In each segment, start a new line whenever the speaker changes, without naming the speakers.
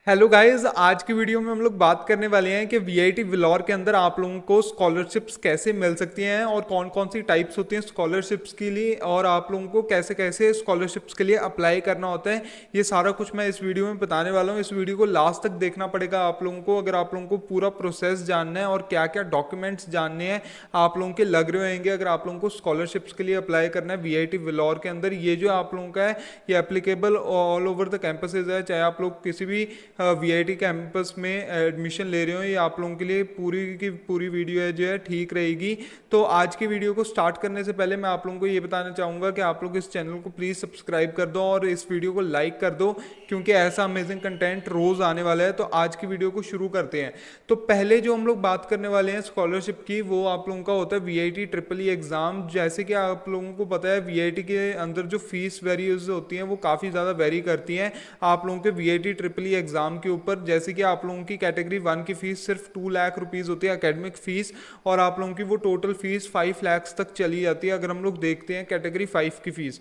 Hello guys, आज की video में हम लोग बात करने वाले हैं कि वीआईटी विलॉर के अंदर आप लोगों को स्कॉलरशिप्स कैसे मिल सकती हैं और कौन कौन सी टाइप्स होती हैं स्कॉलरशिप्स के लिए और आप लोगों को कैसे कैसे स्कॉलरशिप्स के लिए अप्लाई करना होता है। ये सारा कुछ मैं इस वीडियो में बताने वाला हूँ। इस वीडियो को लास्ट तक देखना पड़ेगा आप लोगों को, अगर आप लोगों को पूरा प्रोसेस जानना है और क्या क्या डॉक्यूमेंट्स जानने हैं आप लोगों के लग रहे होंगे अगर आप लोगों को स्कॉलरशिप्स के लिए अप्लाई करना है वीआईटी विलॉर के अंदर। ये जो आप लोगों का है ये applicable all over the campuses है, चाहे आप लोग किसी भी वीआईटी कैंपस में एडमिशन ले रहे हो। ये आप लोगों के लिए पूरी की पूरी वीडियो है जो है ठीक रहेगी। तो आज की वीडियो को स्टार्ट करने से पहले मैं आप लोगों को ये बताना चाहूँगा कि आप लोग इस चैनल को प्लीज़ सब्सक्राइब कर दो और इस वीडियो को लाइक कर दो, क्योंकि ऐसा अमेजिंग कंटेंट रोज़ आने वाला है। तो आज की वीडियो को शुरू करते हैं। तो पहले जो हम लोग बात करने वाले हैं स्कॉलरशिप की, वो आप लोगों का होता है वीआईटी ट्रिपल ई एग्ज़ाम। जैसे कि आप लोगों को पता है वीआईटी के अंदर जो फीस वेरीज होती हैं वो काफ़ी ज़्यादा वेरी करती हैं आप लोगों के वीआईटी ट्रिपल ई एग्ज़ाम के ऊपर। जैसे कि आप लोगों की कैटेगरी 1 की फीस सिर्फ 2 लाख रुपीज़ होती है एकेडमिक फीस, और आप लोगों की वो टोटल फीस 5 लाख तक चली जाती है। अगर हम लोग देखते हैं कैटेगरी 5 की फीस,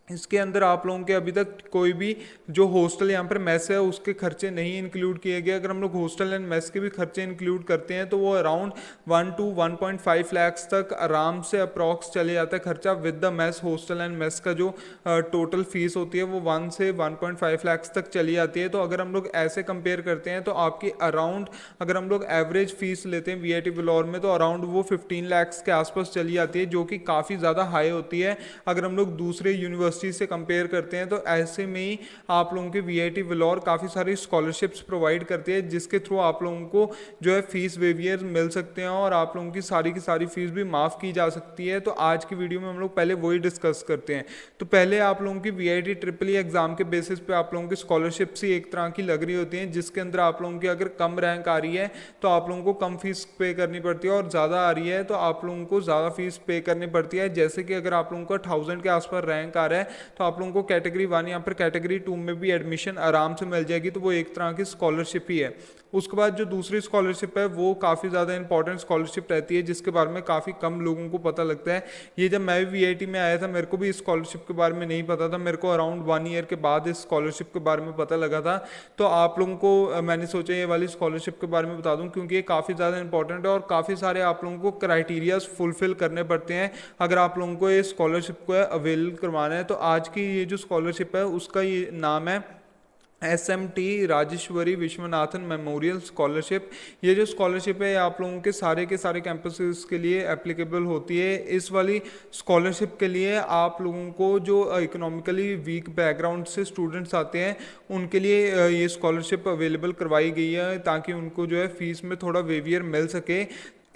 इसके अंदर आप लोगों के अभी तक कोई भी जो हॉस्टल यहाँ पर मेस है उसके खर्चे नहीं इंक्लूड किए गए। अगर हम लोग हॉस्टल एंड मेस के भी खर्चे इंक्लूड करते हैं तो वो अराउंड 1 to 1.5 लाख तक आराम से अप्रॉक्स चले जाता है खर्चा with the mess. Hostel and mess का जो टोटल फीस होती है वो 1 से 1.5 लाख तक चली जाती है। तो अगर हम लोग ऐसे कंपेयर करते हैं तो आपकी अराउंड, अगर हम लोग एवरेज फीस लेते हैं वीआईटी विलॉर में, तो अराउंड वो 15 लाख के आसपास चली जाती है, जो कि काफ़ी ज़्यादा हाई होती है अगर हम लोग दूसरे यूनिवर्सिटी से कंपेयर करते हैं। तो ऐसे में ही आप लोगों के वीआईटी विलॉर काफ़ी सारी स्कॉलरशिप्स प्रोवाइड करती है, जिसके थ्रू आप लोगों को जो है फीस वेवियर मिल सकते हैं और आप लोगों की सारी फीस भी माफ़ की जा सकती है। तो आज की वीडियो में हम लोग पहले वही डिस्कस करते हैं। तो पहले आप लोगों की वीआईटी ट्रिपल ई एग्जाम के बेसिस पे आप लोगों की स्कॉलरशिप्स ही एक तरह की लग रही होती हैं, जिसके अंदर आप लोगों की अगर कम रैंक आ रही है तो आप लोगों को कम फीस पे करनी पड़ती है, और ज़्यादा आ रही है तो आप लोगों को ज़्यादा फीस पे करनी पड़ती है। जैसे कि अगर आप लोगों का 1000 के आसपास रैंक आ रहा है तो आप लोगों को कैटेगरी 1 या फिर कैटेगरी 2 में भी एडमिशन आराम से मिल जाएगी। तो वो एक तरह की स्कॉलरशिप ही है। उसके बाद जो दूसरी स्कॉलरशिप है वो काफ़ी ज़्यादा इंपॉर्टेंट स्कॉलरशिप रहती है, जिसके बारे में काफ़ी कम लोगों को पता लगता है। ये जब मैं भी वीआईटी में आया था मेरे को भी इस स्कॉलरशिप के बारे में नहीं पता था। मेरे को अराउंड 1 ईयर के बाद इस स्कॉलरशिप के बारे में पता लगा था। तो आप लोगों को मैंने सोचा ये वाली स्कॉलरशिप के बारे में बता दूं, क्योंकि ये काफ़ी ज़्यादा इंपॉर्टेंट है और काफ़ी सारे आप लोगों को क्राइटेरियाज फुलफिल करने पड़ते हैं अगर आप लोगों को ये स्कॉलरशिप को अवेल करवाना है। तो आज की ये जो स्कॉलरशिप है उसका ये नाम है SMT Rajeshwari Vishwanathan memorial scholarship. ये जो स्कॉलरशिप है आप लोगों के सारे कैंपसेस के लिए एप्लीकेबल होती है। इस वाली स्कॉलरशिप के लिए आप लोगों को जो इकोनॉमिकली वीक बैकग्राउंड से स्टूडेंट्स आते हैं उनके लिए ये स्कॉलरशिप अवेलेबल करवाई गई है, ताकि उनको जो है फीस में थोड़ा वेवियर मिल सके।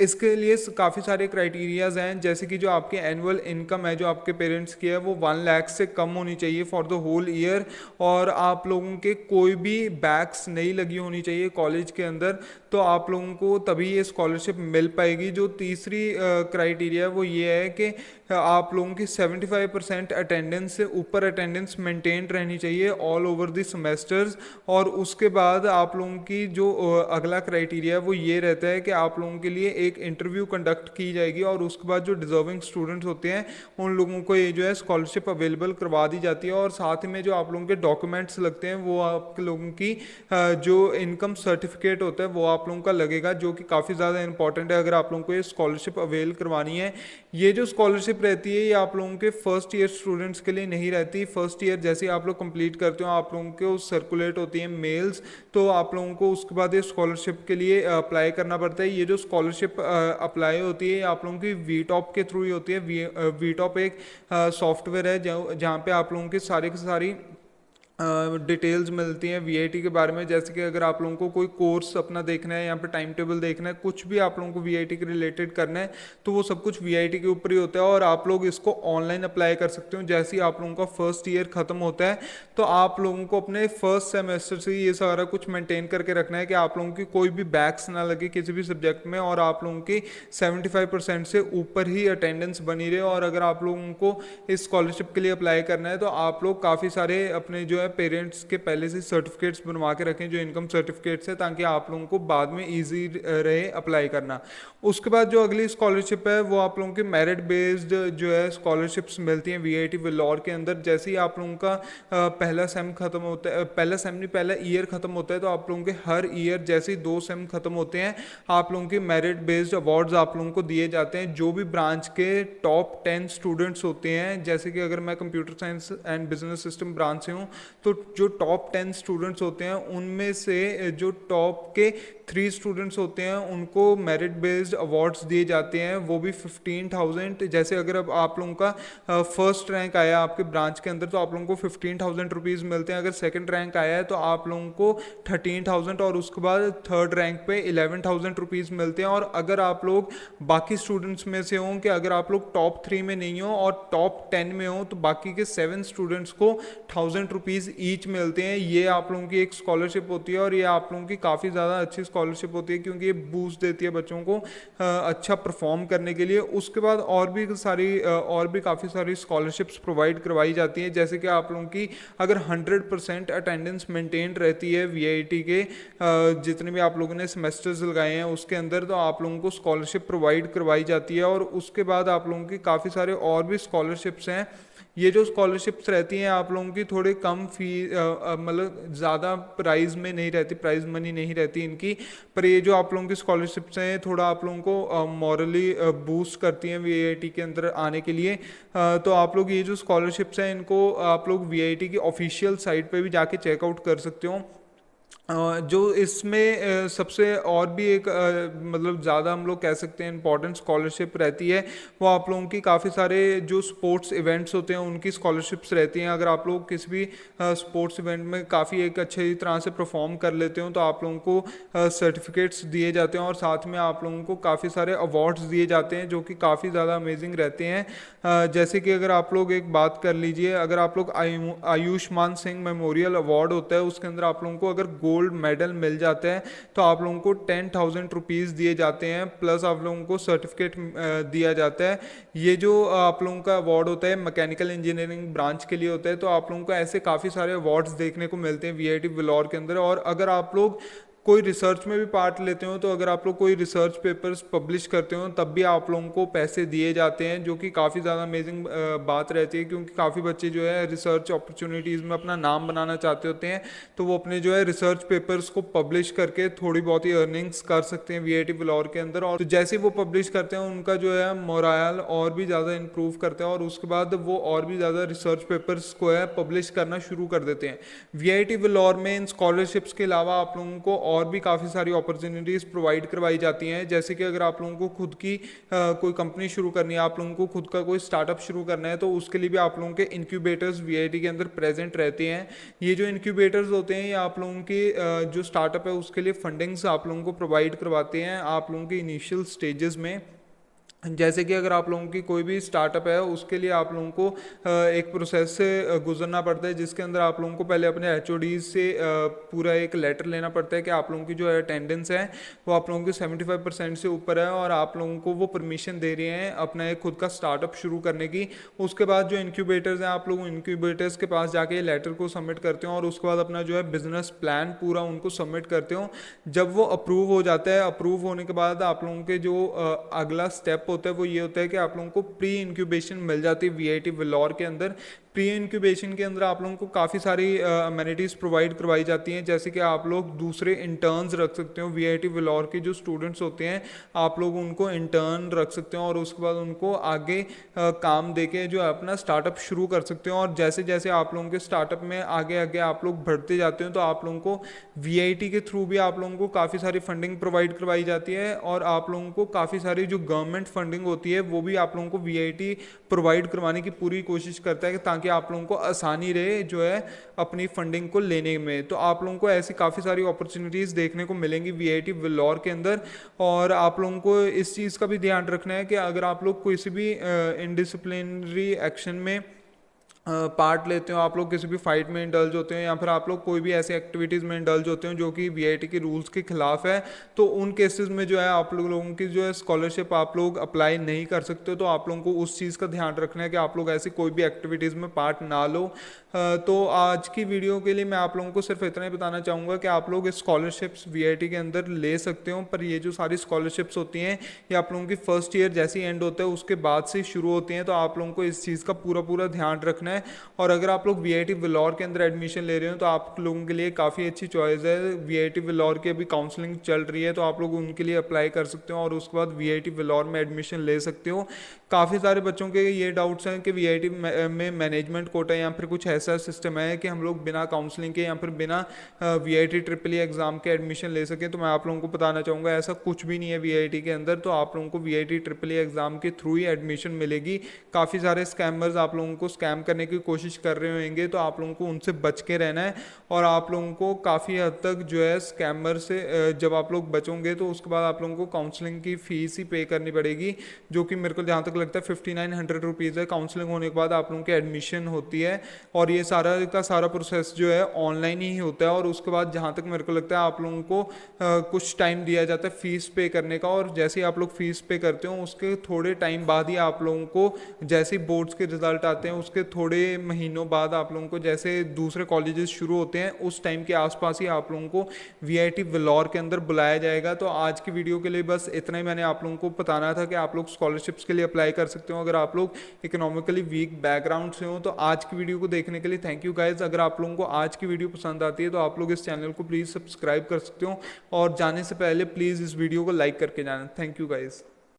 इसके लिए काफ़ी सारे क्राइटेरियाज हैं, जैसे कि जो आपकी एनुअल इनकम है जो आपके पेरेंट्स की है वो 1 लाख से कम होनी चाहिए फॉर द होल ईयर, और आप लोगों के कोई भी बैक्स नहीं लगी होनी चाहिए कॉलेज के अंदर। तो आप लोगों को तभी ये स्कॉलरशिप मिल पाएगी। जो तीसरी क्राइटेरिया है वो ये है कि आप लोगों की 75% अटेंडेंस से ऊपर अटेंडेंस मेंटेन रहनी चाहिए ऑल ओवर द सेमेस्टर्स। और उसके बाद आप लोगों की जो अगला क्राइटेरिया है वो ये रहता है कि आप लोगों के लिए एक इंटरव्यू कंडक्ट की जाएगी, और उसके बाद जो डिजर्विंग स्टूडेंट्स होते हैं उन लोगों को ये जो है स्कॉलरशिप अवेलेबल करवा दी जाती है। और साथ में जो आप लोगों के डॉक्यूमेंट्स लगते हैं वो आप लोगों की जो इनकम सर्टिफिकेट होता है वो आप लोगों का लगेगा, जो कि काफ़ी ज़्यादा इंपॉर्टेंट है अगर आप लोगों को ये स्कॉलरशिप अवेल करवानी है। ये जो स्कॉलरशिप रहती है ये आप लोगों के फर्स्ट ईयर स्टूडेंट्स के लिए नहीं रहती। फर्स्ट ईयर जैसे आप लोग कंप्लीट करते हो आप लोगों को सर्कुलेट होती है मेल्स, तो आप लोगों को उसके बाद ये स्कॉलरशिप के लिए अप्लाई करना पड़ता है। ये जो स्कॉलरशिप अप्लाई होती है आप लोगों की वीटॉप के थ्रू ही होती है। वीटॉप एक सॉफ्टवेयर है जहाँ पे आप लोगों की सारी डिटेल्स मिलती हैं वीआईटी के बारे में। जैसे कि अगर आप लोगों को कोई कोर्स अपना देखना है, यहाँ पे टाइम टेबल देखना है, कुछ भी आप लोगों को वीआईटी के रिलेटेड करना है तो वो सब कुछ वीआईटी के ऊपर ही होता है, और आप लोग इसको ऑनलाइन अप्लाई कर सकते हो। जैसे ही आप लोगों का फर्स्ट ईयर खत्म होता है तो आप लोगों को अपने फर्स्ट सेमेस्टर से ये सारा कुछ मेंटेन करके रखना है कि आप लोगों की कोई भी बैक्स ना लगे किसी भी सब्जेक्ट में, और आप लोगों की 75% से ऊपर ही अटेंडेंस बनी रहे। और अगर आप लोगों को इस स्कॉलरशिप के लिए अप्लाई करना है तो आप लोग काफ़ी सारे अपने जो है पेरेंट्स के पहले से सर्टिफिकेट्स बनवा के रखें, जो इनकम सर्टिफिकेट्स है, ताकि आप लोगों को बाद में ईजी रहे अप्लाई करना। उसके बाद जो अगली स्कॉलरशिप है वो आप लोगों की मेरिट बेस्ड जो है स्कॉलरशिप्स मिलती हैं वीआईटी वेलोर के अंदर। जैसे ही आप लोगों का पहला सेम खत्म होता है, पहला सेम नहीं पहला ईयर खत्म होता है, तो आप लोगों के हर ईयर जैसे ही 2 सेम खत्म होते हैं आप लोगों के मेरिट बेस्ड अवार्ड्स आप लोगों को दिए जाते हैं। जो भी ब्रांच के टॉप 10 स्टूडेंट्स होते हैं, जैसे कि अगर मैं computer science and business system branch से हूँ, तो जो टॉप 10 स्टूडेंट्स होते हैं उनमें से जो टॉप के 3 स्टूडेंट्स होते हैं उनको मेरिट बेस्ड अवार्ड्स दिए जाते हैं, वो भी 15,000। जैसे अगर अब आप लोगों का फर्स्ट रैंक आया आपके ब्रांच के अंदर तो आप लोगों को 15,000 रुपीज़ मिलते हैं। अगर सेकंड रैंक आया है तो आप लोगों को 13,000 और उसके बाद थर्ड रैंक पे 11,000 रुपीज़ मिलते हैं। और अगर आप लोग बाकी स्टूडेंट्स में से हों कि अगर आप लोग टॉप 3 में नहीं हो और टॉप 10 में हो तो बाकी के 7 स्टूडेंट्स को 1,000 रुपीज़ ईच मिलते हैं। ये आप लोगों की एक स्कॉलरशिप होती है और ये आप लोगों की काफ़ी ज़्यादा अच्छी स्कॉलरशिप होती है, क्योंकि ये बूस्ट देती है बच्चों को अच्छा परफॉर्म करने के लिए। उसके बाद और भी काफ़ी सारी स्कॉलरशिप्स प्रोवाइड करवाई जाती हैं। जैसे कि आप लोगों की अगर 100% अटेंडेंस मेंटेन रहती है वीआईटी के जितने भी आप लोगों ने सेमेस्टर्स लगाए हैं उसके अंदर, तो आप लोगों को स्कॉलरशिप प्रोवाइड करवाई जाती है। और उसके बाद आप लोगों की काफ़ी सारे और भी स्कॉलरशिप्स हैं। ये जो स्कॉलरशिप्स रहती हैं आप लोगों की थोड़े कम फी मतलब ज़्यादा प्राइस में नहीं रहती, प्राइस मनी नहीं रहती इनकी, पर ये जो आप लोगों की स्कॉलरशिप्स हैं थोड़ा आप लोगों को मॉरली बूस्ट करती हैं वीआईटी के अंदर आने के लिए। तो आप लोग ये जो स्कॉलरशिप्स हैं इनको आप लोग वीआईटी की ऑफिशियल साइट पे भी जाके चेकआउट कर सकते हो। जो इसमें सबसे और भी एक मतलब ज़्यादा हम लोग कह सकते हैं इंपॉर्टेंट स्कॉलरशिप रहती है, वो आप लोगों की काफ़ी सारे जो स्पोर्ट्स इवेंट्स होते हैं उनकी स्कॉलरशिप्स रहती हैं। अगर आप लोग किसी भी स्पोर्ट्स इवेंट में काफ़ी एक अच्छी तरह से परफॉर्म कर लेते हो तो आप लोगों को सर्टिफिकेट्स दिए जाते हैं और साथ में आप लोगों को काफ़ी सारे अवार्ड्स दिए जाते हैं जो कि काफ़ी ज़्यादा अमेजिंग रहते हैं। जैसे कि अगर आप लोग एक बात कर लीजिए, अगर आप लोग आयुष्मान सिंह मेमोरियल अवार्ड होता है उसके अंदर आप लोगों को अगर गोल्ड मेडल मिल जाता है तो आप लोगों को 10,000 रुपीज़ दिए जाते हैं, प्लस आप लोगों को सर्टिफिकेट दिया जाता है। ये जो आप लोगों का अवार्ड होता है मैकेनिकल इंजीनियरिंग ब्रांच के लिए होता है। तो आप लोगों को ऐसे काफ़ी सारे अवार्ड्स देखने को मिलते हैं वीआईटी वेलोर के अंदर। और अगर आप लोग कोई रिसर्च में भी पार्ट लेते हो तो अगर आप लोग कोई रिसर्च पेपर्स पब्लिश करते हो तब भी आप लोगों को पैसे दिए जाते हैं, जो कि काफ़ी ज़्यादा अमेजिंग बात रहती है, क्योंकि काफ़ी बच्चे जो है रिसर्च अपॉर्चुनिटीज़ में अपना नाम बनाना चाहते होते हैं तो वो अपने जो है रिसर्च पेपर्स को पब्लिश करके थोड़ी बहुत ही अर्निंग्स कर सकते हैं वीआईटी वेलोर के अंदर। और तो जैसे वो पब्लिश करते हैं उनका जो है मोराल और भी ज़्यादा इंप्रूव करते हैं और उसके बाद वो और भी ज़्यादा रिसर्च पेपर्स को है पब्लिश करना शुरू कर देते हैं। वीआईटी वेलोर में इन स्कॉलरशिप्स के अलावा आप लोगों को और भी काफ़ी सारी अपॉर्चुनिटीज़ प्रोवाइड करवाई जाती हैं। जैसे कि अगर आप लोगों को खुद की कोई कंपनी शुरू करनी है, आप लोगों को खुद का कोई स्टार्टअप शुरू करना है, तो उसके लिए भी आप लोगों के इंक्यूबेटर्स वीआईटी के अंदर प्रेजेंट रहते हैं। ये जो इंक्यूबेटर्स होते हैं ये आप लोगों की जो स्टार्टअप है उसके लिए फंडिंग्स आप लोगों को प्रोवाइड करवाते हैं आप लोगों के इनिशियल स्टेजेस में। जैसे कि अगर आप लोगों की कोई भी स्टार्टअप है उसके लिए आप लोगों को एक प्रोसेस से गुजरना पड़ता है, जिसके अंदर आप लोगों को पहले अपने एचओडीज से पूरा एक लेटर लेना पड़ता है कि आप लोगों की जो अटेंडेंस है वो आप लोगों की 75% से ऊपर है और आप लोगों को वो परमिशन दे रहे हैं अपना एक खुद का स्टार्टअप शुरू करने की। उसके बाद जो इंक्यूबेटर्स हैं आप लोग इंक्यूबेटर्स के पास जाके लेटर को सबमिट करते हो और उसके बाद अपना जो है बिजनेस प्लान पूरा उनको सबमिट करते हो। जब वो अप्रूव हो जाता है, अप्रूव होने के बाद आप लोगों के जो अगला स्टेप होता है वो ये होता है कि आप लोगों को प्री इंक्यूबेशन मिल जाती है वीआईटी वेलोर के अंदर। प्री इंक्यूबेशन के अंदर आप लोगों को काफ़ी सारी अमेनिटीज़ प्रोवाइड करवाई जाती हैं, जैसे कि आप लोग दूसरे इंटर्न्स रख सकते हो। वीआईटी वेलोर के जो स्टूडेंट्स होते हैं आप लोग उनको इंटर्न रख सकते हो और उसके बाद उनको आगे काम देके जो अपना स्टार्टअप शुरू कर सकते हो। और जैसे जैसे आप लोगों के स्टार्टअप में आगे आगे आप लोग बढ़ते जाते हो तो आप लोगों को वीआईटी के थ्रू भी आप लोगों को काफ़ी सारी फंडिंग प्रोवाइड करवाई जाती है और आप लोगों को काफ़ी सारी जो गवर्नमेंट फंडिंग होती है वो भी आप लोगों को वीआईटी प्रोवाइड करवाने की पूरी कोशिश करता है ताकि आप लोगों को आसानी रहे जो है अपनी फंडिंग को लेने में। तो आप लोगों को ऐसी काफ़ी सारी अपॉर्चुनिटीज़ देखने को मिलेंगी वीआईटी वेलोर के अंदर। और आप लोगों को इस चीज़ का भी ध्यान रखना है कि अगर आप लोग किसी भी इनडिसिप्लिनरी एक्शन में पार्ट लेते हो, आप लोग किसी भी फाइट में इंडल्ज होते हो या फिर आप लोग कोई भी ऐसी एक्टिविटीज़ में इंडल्ज होते हो जो कि वीआईटी के रूल्स के खिलाफ है, तो उन केसेस में जो है आप लोगों की जो है स्कॉलरशिप आप लोग अप्लाई नहीं कर सकते हो। तो आप लोगों को उस चीज़ का ध्यान रखना है कि आप लोग ऐसी कोई भी एक्टिविटीज़ में पार्ट ना लो। तो आज की वीडियो के लिए मैं आप लोगों को सिर्फ इतना ही बताना चाहूँगा कि आप लोग स्कॉलरशिप्स वीआईटी के अंदर ले सकते हो, पर ये जो सारी स्कॉलरशिप्स होती हैं ये आप लोगों की फर्स्ट ईयर जैसे ही एंड होता है उसके बाद से शुरू होती हैं। तो आप लोगों को इस चीज़ का पूरा ध्यान रखना है। और अगर आप लोग वीआईटी वेलोर के अंदर एडमिशन ले रहे हो तो आप लोगों के लिए काफ़ी अच्छी चॉइस है। वीआईटी वेलोर की अभी काउंसलिंग चल रही है, तो आप लोग उनके लिए अप्लाई कर सकते हो और उसके बाद वीआईटी वेलोर में एडमिशन ले सकते हो। काफ़ी सारे बच्चों के ये डाउट्स हैं कि वीआईटी में मैनेजमेंट कोटा या फिर कुछ ऐसा सिस्टम है कि हम लोग बिना काउंसलिंग के या फिर बिना वीआईटी ट्रिपल ई एग्ज़ाम के एडमिशन ले सकें। तो मैं आप लोगों को बताना चाहूँगा ऐसा कुछ भी नहीं है वीआईटी के अंदर। तो आप लोगों को वीआईटी ट्रिपल ई एग्ज़ाम के थ्रू ही एडमिशन मिलेगी। काफ़ी सारे स्कैमर्स आप लोगों को स्कैम करने की कोशिश कर रहे होंगे, तो आप लोगों को उनसे बच के रहना है। और आप लोगों को काफ़ी हद तक जो है स्कैमर से जब आप लोग बचोगे तो उसके बाद आप लोगों को काउंसलिंग की फ़ीस ही पे करनी पड़ेगी, जो कि मेरे को जहाँ तक लगता है 5900 रुपीज़ है। काउंसलिंग होने के बाद आप लोगों की एडमिशन होती है और ये सारा का सारा प्रोसेस जो है ऑनलाइन ही होता है। और उसके बाद जहाँ तक मेरे को लगता है आप लोगों को कुछ टाइम दिया जाता है फ़ीस पे करने का, और जैसे ही आप लोग फ़ीस पे करते हो उसके थोड़े टाइम बाद ही आप लोगों को जैसे बोर्ड्स के रिजल्ट आते हैं उसके थोड़े महीनों बाद आप लोगों को जैसे दूसरे कॉलेजेस शुरू होते हैं उस टाइम के आसपास ही आप लोगों को वीआईटी वेलोर के अंदर बुलाया जाएगा। तो आज की वीडियो के लिए बस इतना ही मैंने आप लोगों को बताना था कि आप लोग स्कॉलरशिप्स के लिए अप्लाई कर सकते हो अगर आप लोग इकोनॉमिकली वीक बैकग्राउंड से हो। तो आज की वीडियो को देखने के लिए थैंक यू गाइज। अगर आप लोगों को आज की वीडियो पसंद आती है तो आप लोग इस चैनल को प्लीज़ सब्सक्राइब कर सकते हो और जाने से पहले प्लीज़ इस वीडियो को लाइक करके जाना। Thank you guys.